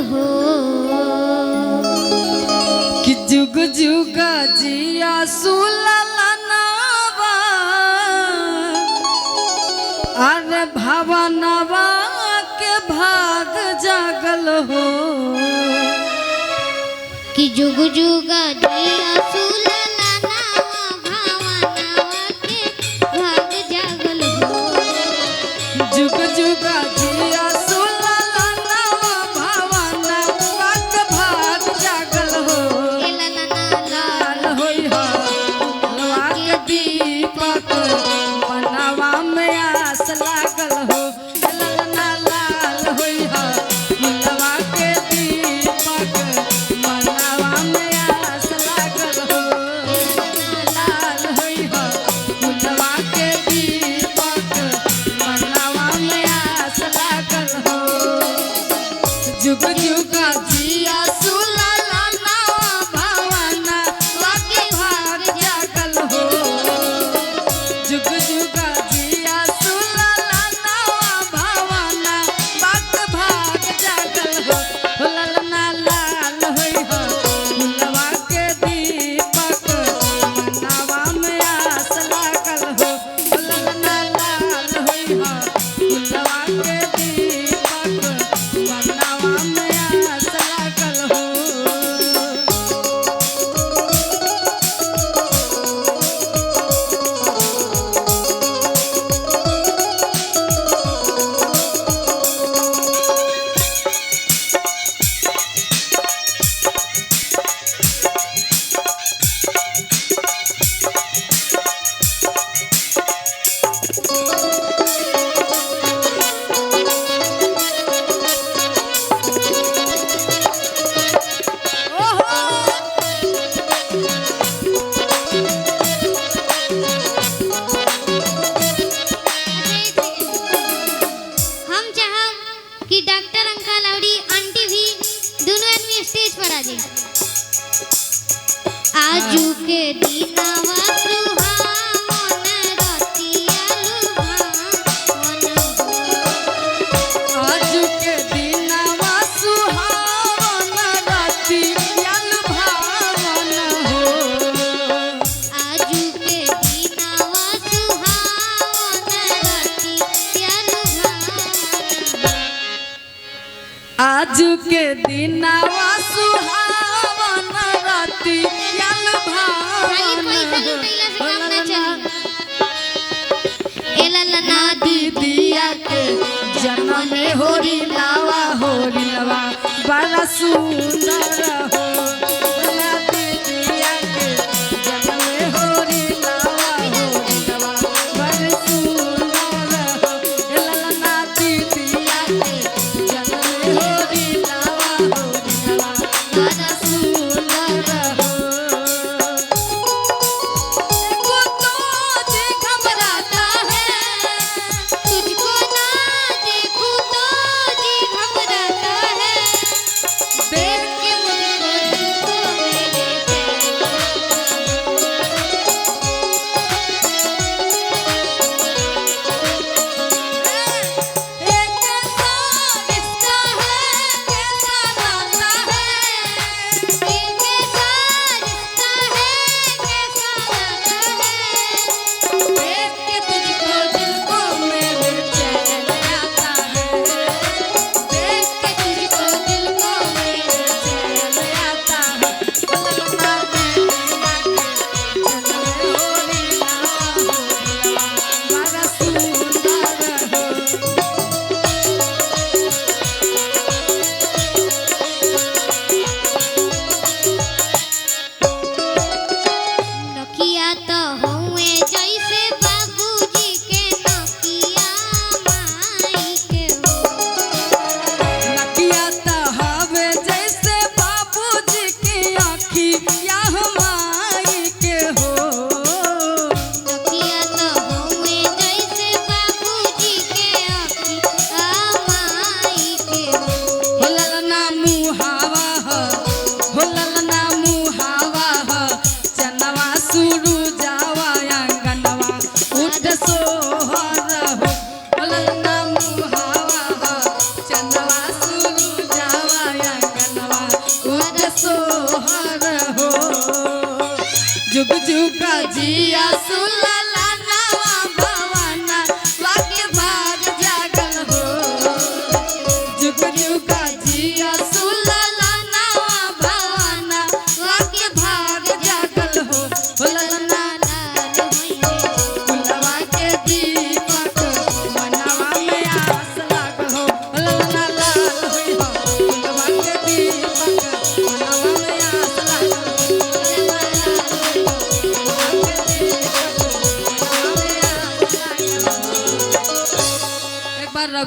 हो कि जुग जुग जिया सुललनावा अरे भवनवा के भाग जागल हो कि जुग जुग जिया सुललनावा भवनवा के भाग जागल हो जुग जुग जिया सुललनावा भवनवा के भाग जागल हो लाल होई हो लवा के दीपक बनवा में आस लागल हो ललना लाल होई हो लवा के दीपक बनवा में आस लागल हो लाल होई हो लवा के दीपक बनवा में आस लागल हो जुग जुग जिया सुललनावा भवनवा के भाग जागल हो जुग जुग जिया सुललनावा भवनवा के भाग जागल हो ललना लाल होई हो लवा के दीपक बनवा में आस लागल हो ललना लाल होई हो लवा के दीपक बनवा में आस लागल हो हम चाहब कि डॉक्टर अंकल और आंटी भी दोनों आदमी स्टेज पर आ जाए आजू के दीनावा सुहावन रतिया लुभावन हो आज के दिनवा सुहावन रतिया लुभावन हो आजू के दीनावा सुहावन रतिया लुभावन आज के दिनवा सुहावन रतिया खाली पैसा लुभावन लुटैला से काम ना चली एललना दीदिया के जन्म में होरी लावा बड़ा सुंदर हो ललना दीदिया के जन्म में होरी लावा बड़ा सुंदर हो ललना दीदिया के जन्म में होरी लावा बड़ा सुंदर हो तुझको जी घबराता है तुझको ना देखूं तो जी घबराता है देख के मुझे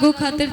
रघु खातिर